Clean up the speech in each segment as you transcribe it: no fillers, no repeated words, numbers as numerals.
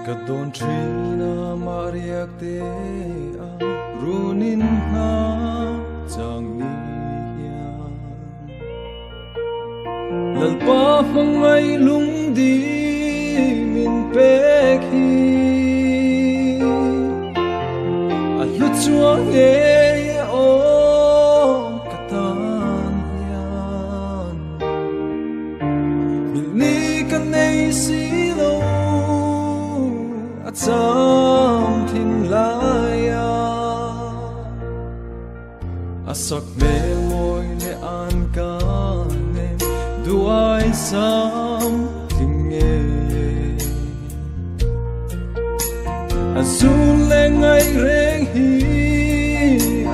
Kadon trina mariak te a runin na chang niyan lalpa mangai lung di min pek hi a lut chuang e om katan yan min ni kan nei si lo Sam tin laya asak me moi ne an ka ne duai sam tin nge azul le ngai reng hi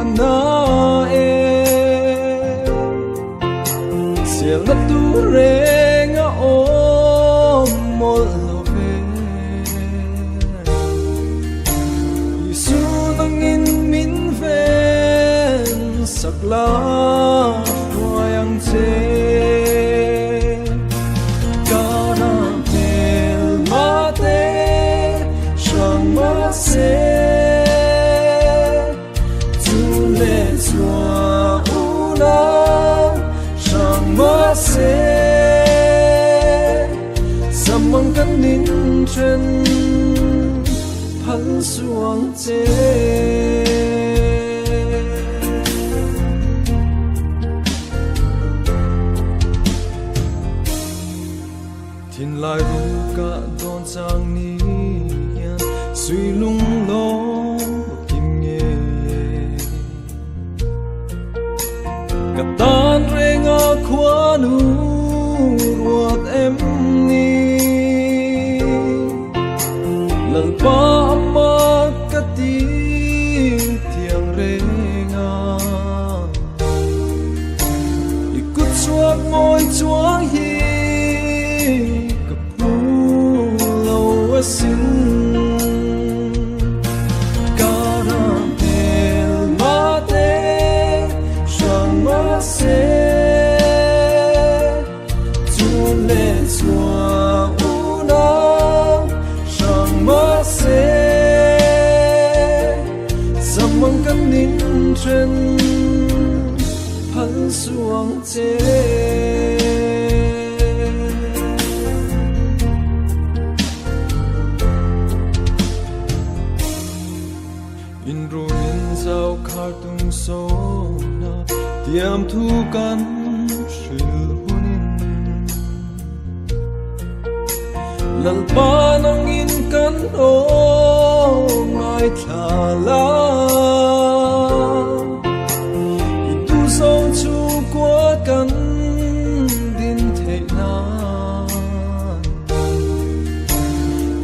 ana e sial na tu reng a om mol sắc lá hoa yang che ca na tel ma te sang ma se tu le zua u na sang ma se samang kan nin chen phal suang che Thiên lai ru cả don sang ni yan suy lung lo kim nghe cả tan re nga khwa nu ruột em ni lần pa ma ka ti tiang re nga ikut suat moi chuang hi sin caramel mate sang ma se tu le soa una sang ma se samang kan nin chen phal suang che in ruin sao khar tung so na tiam thu kan shil hunin lalpa nang in kan o ngai thala itu so chu kwa kan din the na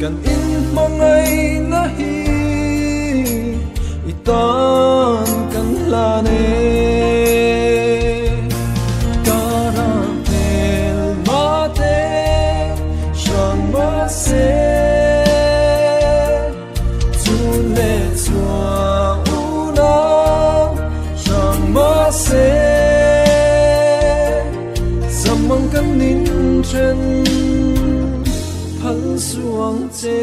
kan in mangai na hi tan kan la ne caramel mate sang ma se tu le chua una sang ma se samang kan nin chen phal suang che